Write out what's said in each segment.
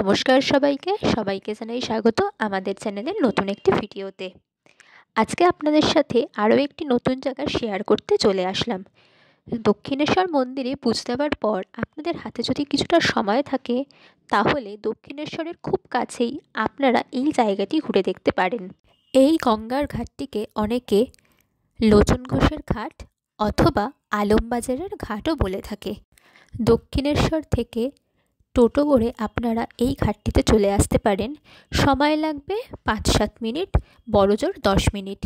নমস্কার সবাইকে জানাই স্বাগত আমাদের চ্যানেলের নতুন একটি ভিডিওতে। আজকে আপনাদের সাথে আরও একটি নতুন জায়গা শেয়ার করতে চলে আসলাম। দক্ষিণেশ্বর মন্দিরে পুজো দেওয়ার পর আপনাদের হাতে যদি কিছুটা সময় থাকে তাহলে দক্ষিণেশ্বরের খুব কাছেই আপনারা এই জায়গাটি ঘুরে দেখতে পারেন। এই গঙ্গার ঘাটটিকে অনেকে লোচন ঘোষের ঘাট অথবা আলমবাজারের ঘাটও বলে থাকে। দক্ষিণেশ্বর থেকে টোটো করে আপনারা এই ঘাটটিতে চলে আসতে পারেন। সময় লাগবে 5-7 মিনিট, বড়জোর 10 মিনিট।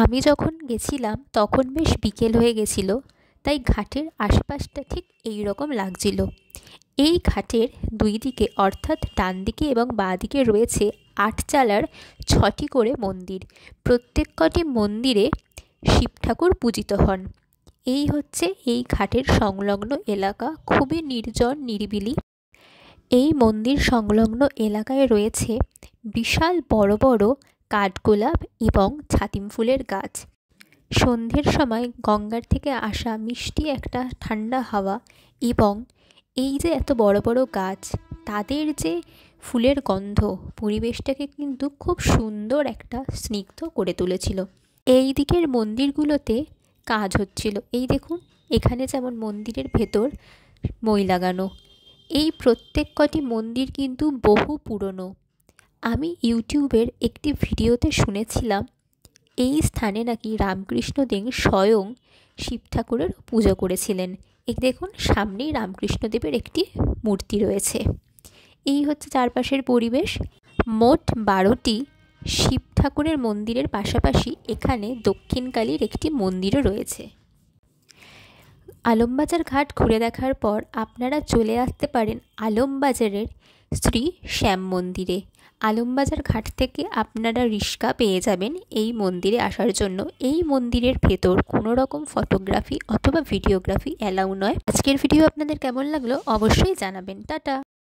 আমি যখন গেছিলাম তখন বেশ বিকেল হয়ে গেছিল, তাই ঘাটের আশপাশটা ঠিক এই রকম লাগছিল। এই ঘাটের দুই দিকে অর্থাৎ ডান দিকে এবং বাঁ দিকে রয়েছে 8 চালার 6টি করে মন্দির। প্রত্যেক কটি মন্দিরে শিব ঠাকুর পূজিত হন। এই হচ্ছে এই ঘাটের সংলগ্ন এলাকা, খুবই নির্জন নিরিবিলি। এই মন্দির সংলগ্ন এলাকায় রয়েছে বিশাল বড় বড় কাঠগোলাপ এবং ছাতিম ফুলের গাছ। সন্ধ্যের সময় গঙ্গার থেকে আসা মিষ্টি একটা ঠান্ডা হাওয়া এবং এই যে এত বড় বড় গাছ, তাদের যে ফুলের গন্ধ পরিবেশটাকে কিন্তু খুব সুন্দর একটা স্নিগ্ধ করে তুলেছিল। এই দিকের মন্দিরগুলোতে কাজ হচ্ছিল। এই দেখুন, এখানে যেমন মন্দিরের ভেতর মই লাগানো। এই প্রত্যেক কটি মন্দির কিন্তু বহু পুরনো। আমি ইউটিউবের একটি ভিডিওতে শুনেছিলাম এই স্থানে নাকি রামকৃষ্ণদেব স্বয়ং শিব ঠাকুরের পুজো করেছিলেন। এই দেখুন, সামনেই রামকৃষ্ণদেবের একটি মূর্তি রয়েছে। এই হচ্ছে চারপাশের পরিবেশ। মোট 12টি শিব ঠাকুরের মন্দিরের পাশাপাশি এখানে দক্ষিণকালীর একটি মন্দিরও রয়েছে। আলমবাজার ঘাট ঘুরে দেখার পর আপনারা চলে আসতে পারেন আলমবাজারের শ্রী শ্যাম মন্দিরে। আলমবাজার ঘাট থেকে আপনারা রিক্সা পেয়ে যাবেন এই মন্দিরে আসার জন্য। এই মন্দিরের ভেতর কোনো রকম ফটোগ্রাফি অথবা ভিডিওগ্রাফি অ্যালাউ নয়। আজকের ভিডিও আপনাদের কেমন লাগলো অবশ্যই জানাবেন। টাটা।